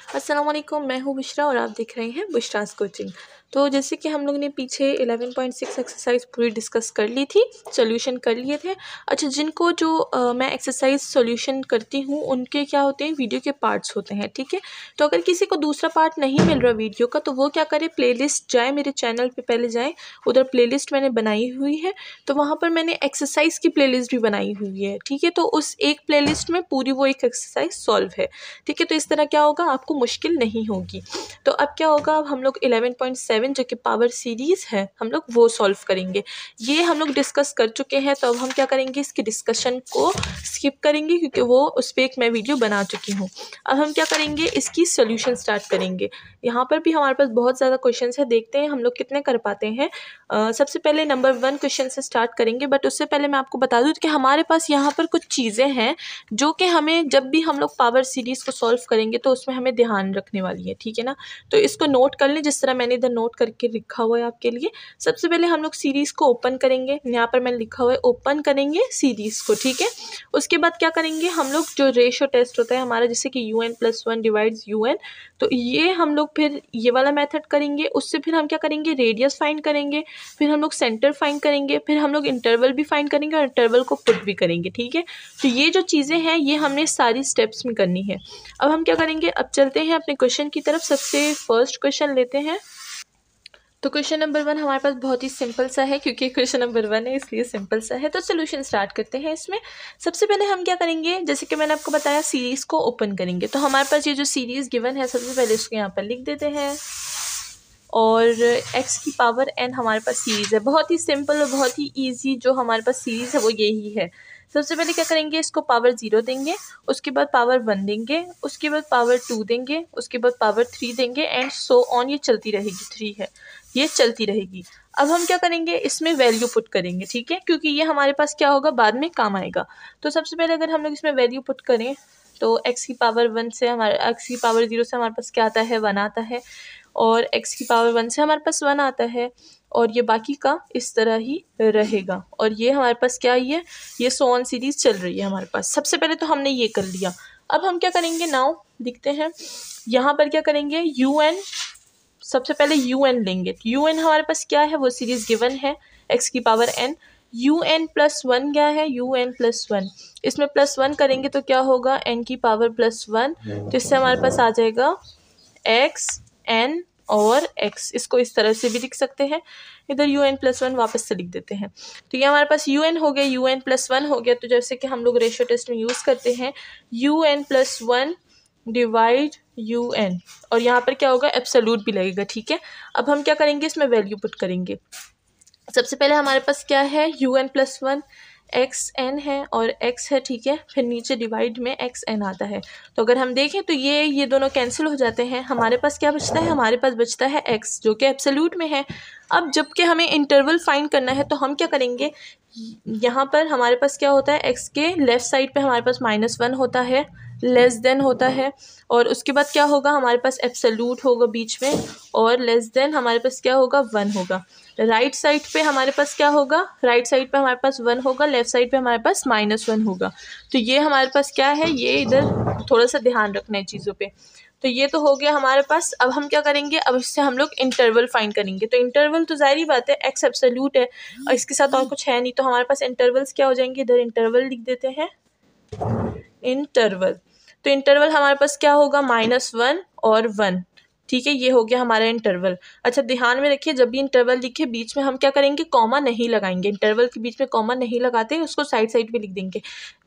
अस्सलाम वालेकुम, मैं हूँ बुशरा और आप देख रहे हैं बुशरास कोचिंग। तो जैसे कि हम लोग ने पीछे 11.6 एक्सरसाइज पूरी डिस्कस कर ली थी, सॉल्यूशन कर लिए थे। अच्छा, जिनको जो मैं एक्सरसाइज सॉल्यूशन करती हूँ उनके क्या होते हैं, वीडियो के पार्ट्स होते हैं, ठीक है। तो अगर किसी को दूसरा पार्ट नहीं मिल रहा वीडियो का तो वो क्या करे, प्लेलिस्ट जाए, मेरे चैनल पे पहले जाए, उधर प्लेलिस्ट मैंने बनाई हुई है, तो वहाँ पर मैंने एक्सरसाइज की प्लेलिस्ट भी बनाई हुई है, ठीक है। तो उस एक प्लेलिस्ट में पूरी वो एक एक्सरसाइज सॉल्व है, ठीक है। तो इस तरह क्या होगा, आपको मुश्किल नहीं होगी। तो अब क्या होगा, अब हम लोग 11.7 जो कि पावर सीरीज़ है, हम लोग वो सॉल्व करेंगे। ये हम लोग डिस्कस कर चुके हैं, तो अब हम क्या करेंगे, इसकी डिस्कशन को स्किप करेंगे क्योंकि वो उस पर एक मैं वीडियो बना चुकी हूँ। अब हम क्या करेंगे, इसकी सोल्यूशन स्टार्ट करेंगे। यहाँ पर भी हमारे पास बहुत ज़्यादा क्वेश्चन है, देखते हैं हम लोग कितने कर पाते हैं। सबसे पहले नंबर 1 क्वेश्चन से स्टार्ट करेंगे, बट उससे पहले मैं आपको बता दूँ कि हमारे पास यहाँ पर कुछ चीज़ें हैं जो कि हमें जब भी हम लोग पावर सीरीज़ को सॉल्व करेंगे तो उसमें हमें ध्यान रखने वाली है, ठीक है ना। तो इसको नोट कर लें, जिस तरह मैंने इधर नोट करके लिखा हुआ है आपके लिए। सबसे पहले हम लोग सीरीज़ को ओपन करेंगे, यहाँ पर मैंने लिखा हुआ है ओपन करेंगे सीरीज़ को, ठीक है। उसके बाद क्या करेंगे, हम लोग जो रेशो टेस्ट होता है हमारा, जैसे कि UN+1 डिवाइड्स UN, तो ये हम लोग फिर ये वाला मेथड करेंगे। उससे फिर हम क्या करेंगे, रेडियस फाइंड करेंगे, फिर हम लोग सेंटर फाइंड करेंगे, फिर हम लोग इंटरवल भी फाइंड करेंगे और इंटरवल को पुट भी करेंगे, ठीक है। तो ये जो चीज़ें हैं ये हमने सारी स्टेप्स में करनी है। अब हम क्या करेंगे, अब चलते हैं अपने क्वेश्चन की तरफ। सबसे फर्स्ट क्वेश्चन लेते हैं। तो क्वेश्चन नंबर 1 हमारे पास बहुत ही सिंपल सा है, क्योंकि क्वेश्चन नंबर 1 है इसलिए सिंपल सा है। तो सोल्यूशन स्टार्ट करते हैं इसमें। सबसे पहले हम क्या करेंगे, जैसे कि मैंने आपको बताया, सीरीज़ को ओपन करेंगे। तो हमारे पास ये जो सीरीज़ गिवन है, सबसे पहले इसको यहाँ पर लिख देते हैं। और x की पावर n हमारे पास सीरीज़ है, बहुत ही सिंपल और बहुत ही ईजी जो हमारे पास सीरीज़ है वो यही है। सबसे पहले क्या करेंगे, इसको पावर 0 देंगे, उसके बाद पावर 1 देंगे, उसके बाद पावर 2 देंगे, उसके बाद पावर 3 देंगे, एंड सो ऑन। ये चलती रहेगी, 3 है, ये चलती रहेगी। अब हम क्या करेंगे, इसमें वैल्यू पुट करेंगे, ठीक है, क्योंकि ये हमारे पास क्या होगा, बाद में काम आएगा। तो सबसे पहले अगर हम लोग इसमें वैल्यू पुट करें तो x की पावर 1 से हमारा, x की पावर 0 से हमारे पास क्या आता है, 1 आता है, और x की पावर 1 से हमारे पास 1 आता है, और ये बाकी का इस तरह ही रहेगा। और ये हमारे पास क्या ही है, ये सो ऑन सीरीज़ चल रही है हमारे पास। सबसे पहले तो हमने ये कर लिया। अब हम क्या करेंगे, नाउ दिखते हैं यहाँ पर क्या करेंगे, UN, सबसे पहले UN लेंगे। तो UN हमारे पास क्या है, वो सीरीज़ गिवन है, x की पावर n। UN+1 क्या है, UN+1, इसमें +1 करेंगे तो क्या होगा, n की पावर +1। तो इससे हमारे पास आ जाएगा x n और x। इसको इस तरह से भी लिख सकते हैं, इधर UN+1 वापस से लिख देते हैं। तो ये हमारे पास UN हो गया, UN+1 हो गया। तो जैसे कि हम लोग रेशो टेस्ट में यूज़ करते हैं, UN+1 डिवाइड UN, और यहाँ पर क्या होगा, एब्सोल्यूट भी लगेगा, ठीक है। अब हम क्या करेंगे, इसमें वैल्यू पुट करेंगे। सबसे पहले हमारे पास क्या है, UN+1 xn है और x है, ठीक है। फिर नीचे डिवाइड में xn आता है। तो अगर हम देखें तो ये दोनों कैंसिल हो जाते हैं। हमारे पास क्या बचता है, हमारे पास बचता है x, जो कि एब्सोल्यूट में है। अब जबकि हमें इंटरवल फाइंड करना है तो हम क्या करेंगे, यहाँ पर हमारे पास क्या होता है, x के लेफ़्ट साइड पे हमारे पास -1 होता है, लेस देन होता है, और उसके बाद क्या होगा, हमारे पास एब्सोल्यूट होगा बीच में, और लेस देन हमारे पास क्या होगा, 1 होगा। राइट साइड पे हमारे पास क्या होगा, राइट साइड पे हमारे पास 1 होगा, लेफ्ट साइड पे हमारे पास -1 होगा। तो ये हमारे पास क्या है, ये इधर थोड़ा सा ध्यान रखना है चीज़ों पे। तो ये तो हो गया हमारे पास। अब हम क्या करेंगे, अब इससे हम लोग इंटरवल फाइंड करेंगे। तो इंटरवल तो ज़ाहिर बात है, x एब्सोल्यूट है और इसके साथ और कुछ है नहीं, तो हमारे पास इंटरवल्स क्या हो जाएंगे, इधर इंटरवल लिख देते हैं, इंटरवल। तो इंटरवल हमारे पास क्या होगा, -1 और 1, ठीक है। ये हो गया हमारा इंटरवल। अच्छा, ध्यान में रखिए, जब भी इंटरवल लिखे बीच में हम क्या करेंगे, कॉमा नहीं लगाएंगे। इंटरवल के बीच में कॉमा नहीं लगाते, उसको साइड साइड पे लिख देंगे।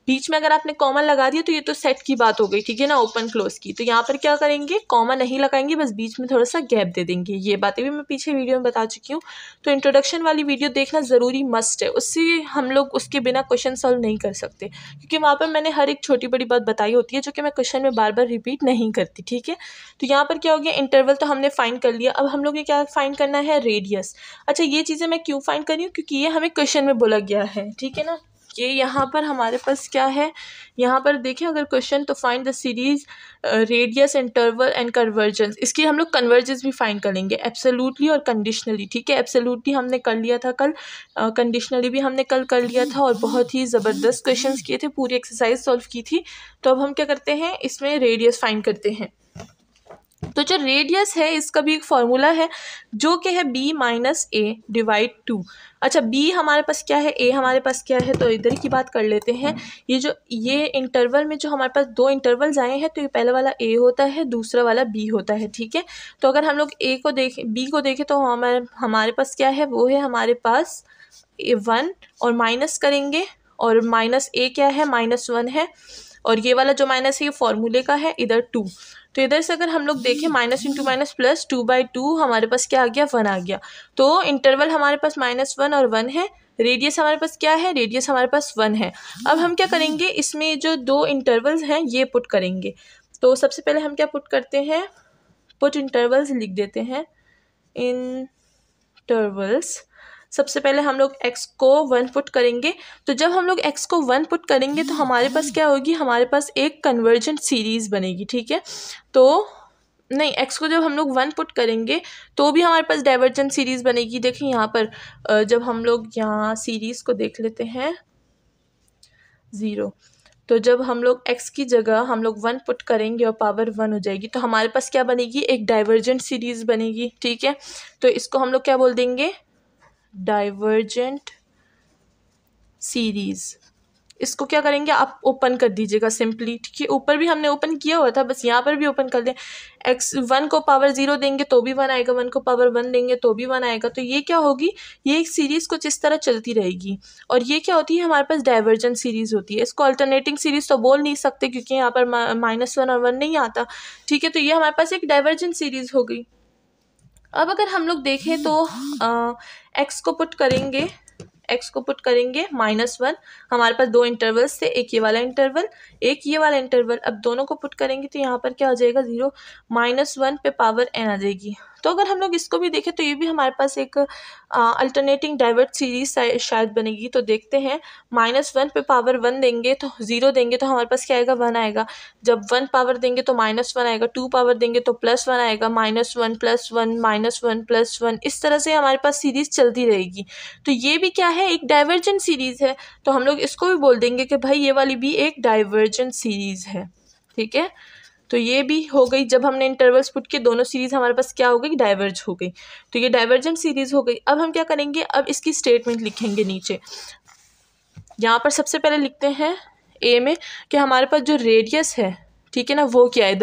बीच में अगर आपने कॉमा लगा दिया तो ये तो सेट की बात हो गई, ठीक है ना, ओपन क्लोज की। तो यहाँ पर क्या करेंगे, कॉमा नहीं लगाएंगे, बस बीच में थोड़ा सा गैप दे देंगे। ये बातें भी मैं पीछे वीडियो में बता चुकी हूँ। तो इंट्रोडक्शन वाली वीडियो देखना ज़रूरी मस्ट है, उससे हम लोग उसके बिना क्वेश्चन सॉल्व नहीं कर सकते, क्योंकि वहाँ पर मैंने हर एक छोटी बड़ी बात बताई होती है जो कि मैं क्वेश्चन में बार बार रिपीट नहीं करती, ठीक है। तो यहाँ पर क्या हो गया, इंटरवल तो हमने फाइंड कर लिया। अब हम लोग ने क्या फाइंड करना है, रेडियस। अच्छा, ये चीज़ें मैं क्यों फाइंड कर रही हूँ, क्योंकि ये हमें क्वेश्चन में बोला गया है, ठीक है ना। ये यहाँ पर हमारे पास क्या है, यहाँ पर देखें अगर क्वेश्चन, तो find the series radius interval and convergence. इसकी हम लोग कन्वर्जेंस भी फाइंड कर लेंगे, एब्सोल्युटली और कंडीशनली, ठीक है। एब्सोल्युटली हमने कर लिया था कल, कंडीशनली भी हमने कल कर लिया था, और बहुत ही ज़बरदस्त क्वेश्चंस किए थे, पूरी एक्सरसाइज सॉल्व की थी। तो अब हम क्या करते हैं, इसमें रेडियस फाइंड करते हैं। तो जो रेडियस है इसका भी एक फॉर्मूला है जो कि है b माइनस ए डिवाइड 2। अच्छा b हमारे पास क्या है, a हमारे पास क्या है, तो इधर की बात कर लेते हैं। ये इंटरवल में जो हमारे पास दो इंटरवल्स आए हैं तो ये पहला वाला a होता है, दूसरा वाला b होता है, ठीक है। तो अगर हम लोग a को देखें, b को देखें तो हमारे पास क्या है, वो है हमारे पास 1 और माइनस करेंगे, और माइनस a क्या है, -1 है, और ये वाला जो माइनस है ये फॉर्मूले का है, इधर 2। तो इधर से अगर हम लोग देखें माइनस इंटू माइनस प्लस 2/2 हमारे पास क्या आ गया, 1 आ गया। तो इंटरवल हमारे पास -1 और 1 है। रेडियस हमारे पास क्या है, रेडियस हमारे पास 1 है। अब हम क्या करेंगे, इसमें जो दो इंटरवल्स हैं ये पुट करेंगे। तो सबसे पहले हम क्या पुट करते हैं, पुट इंटरवल्स लिख देते हैं, इंटरवल्स। सबसे पहले हम लोग x को 1 पुट करेंगे। तो जब हम लोग x को 1 पुट करेंगे तो हमारे पास क्या होगी, हमारे पास एक कन्वर्जेंट सीरीज़ बनेगी, ठीक है। तो नहीं, x को जब हम लोग 1 पुट करेंगे तो भी हमारे पास डाइवर्जेंट सीरीज़ बनेगी। देखिए यहाँ पर जब हम लोग यहाँ सीरीज़ को देख लेते हैं 0, तो जब हम लोग x की जगह हम लोग 1 पुट करेंगे और पावर 1 हो जाएगी तो हमारे पास क्या बनेगी, एक डाइवर्जेंट सीरीज़ बनेगी, ठीक है। तो इसको हम लोग क्या बोल देंगे, डाइवर्जेंट सीरीज़। इसको क्या करेंगे, आप ओपन कर दीजिएगा सिंपली, ठीक है। ऊपर भी हमने ओपन किया हुआ था, बस यहाँ पर भी ओपन कर दें। x1 को पावर 0 देंगे तो भी 1 आएगा, 1 को पावर 1 देंगे तो भी 1 आएगा। तो ये क्या होगी, ये एक सीरीज़ कुछ इस तरह चलती रहेगी। और ये क्या होती है, हमारे पास डाइवर्जेंट सीरीज़ होती है। इसको अल्टरनेटिंग सीरीज़ तो बोल नहीं सकते क्योंकि यहाँ पर -1 और 1 नहीं आता, ठीक है। तो ये हमारे पास एक डाइवर्जेंट सीरीज़ हो गई। अब अगर हम लोग देखें तो x को पुट करेंगे, -1। हमारे पास दो इंटरवल्स थे, एक ये वाला इंटरवल, एक ये वाला इंटरवल। अब दोनों को पुट करेंगे तो यहाँ पर क्या आ जाएगा, 0, -1 पे पावर n आ जाएगी। तो अगर हम लोग इसको भी देखें तो ये भी हमारे पास एक अल्टरनेटिंग डाइवर्ट सीरीज शायद बनेगी। तो देखते हैं, -1 पे पावर 1 देंगे तो 0 देंगे तो हमारे पास क्या आएगा, 1 आएगा। जब 1 पावर देंगे तो -1 आएगा, 2 पावर देंगे तो +1 आएगा, -1 +1 -1 +1, इस तरह से हमारे पास सीरीज़ चलती रहेगी। तो ये भी क्या है, एक डाइवर्जेंट सीरीज़ है। तो हम लोग इसको भी बोल देंगे कि भाई ये वाली भी एक डाइवर्जेंट सीरीज़ है, ठीक है। तो ये भी हो गई, जब हमने इंटरवल्स पुट किए दोनों सीरीज़ हमारे पास क्या हो गई, डाइवर्ज हो गई। तो ये डाइवर्जेंट सीरीज़ हो गई। अब हम क्या करेंगे, अब इसकी स्टेटमेंट लिखेंगे नीचे। यहाँ पर सबसे पहले लिखते हैं ए में कि हमारे पास जो रेडियस है, ठीक है ना, वो क्या है, the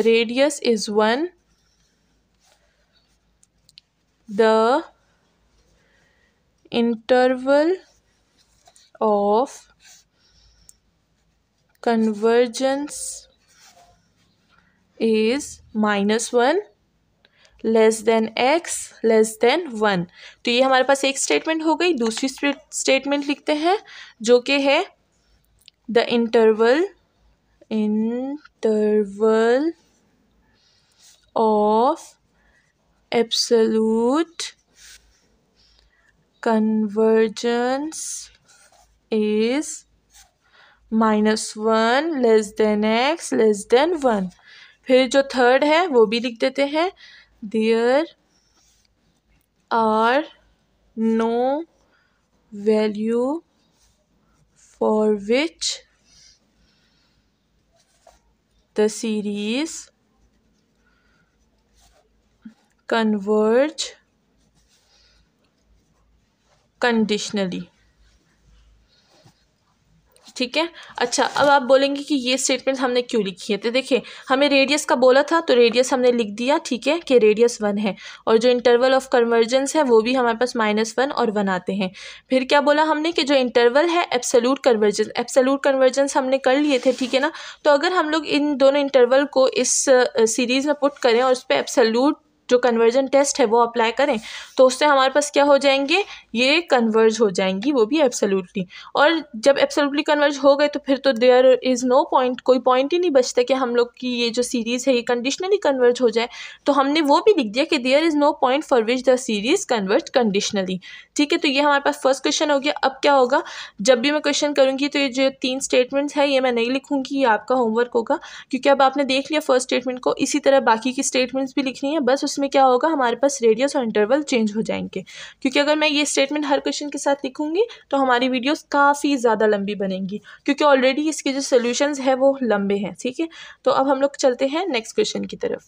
radius is 1, the interval of convergence is -1 less than x less than 1। तो ये हमारे पास एक स्टेटमेंट हो गई। दूसरी स्टेटमेंट लिखते हैं जो कि है the interval of absolute convergence is -1 less than x less than 1। फिर जो थर्ड है वो भी लिख देते हैं, there are no value for which the series converge conditionally, ठीक है। अच्छा, अब आप बोलेंगे कि ये स्टेटमेंट हमने क्यों लिखी है। तो देखिए, हमें रेडियस का बोला था तो रेडियस हमने लिख दिया, ठीक है, कि रेडियस 1 है। और जो इंटरवल ऑफ कन्वर्जेंस है वो भी हमारे पास -1 और 1 आते हैं। फिर क्या बोला हमने कि जो इंटरवल है एब्सोल्यूट कन्वर्जेंस हमने कर लिए थे, ठीक है ना। तो अगर हम लोग इन दोनों इंटरवल को इस सीरीज़ में पुट करें और उस पर एब्सोल्यूट जो कन्वर्जन टेस्ट है वो अप्लाई करें तो उससे हमारे पास क्या हो जाएंगे, ये कन्वर्ज हो जाएंगी, वो भी एब्सोल्युटली। और जब एब्सोल्युटली कन्वर्ज हो गए तो फिर तो देयर इज़ नो पॉइंट, कोई पॉइंट ही नहीं बचता कि हम लोग की ये जो सीरीज़ है ये कंडीशनली कन्वर्ज हो जाए। तो हमने वो भी लिख दिया कि there is no point for which the series converge conditionally, ठीक है। तो ये हमारे पास फर्स्ट क्वेश्चन हो गया। अब क्या होगा, जब भी मैं क्वेश्चन करूँगी तो ये जो 3 स्टेटमेंट्स है ये मैं नहीं लिखूँगी, ये आपका होमवर्क होगा, क्योंकि अब आपने देख लिया फर्स्ट स्टेटमेंट को। इसी तरह बाकी की स्टेटमेंट्स भी लिखनी है, बस उसमें क्या होगा, हमारे पास रेडियस और इंटरवल चेंज हो जाएंगे। क्योंकि अगर मैं ये स्टेटमेंट हर क्वेश्चन के साथ लिखूँगी तो हमारी वीडियोज़ काफ़ी ज़्यादा लंबी बनेंगी, क्योंकि ऑलरेडी इसके जो सोल्यूशंस है वो लंबे हैं। ठीक है, तो अब हम लोग चलते हैं नेक्स्ट क्वेश्चन की तरफ।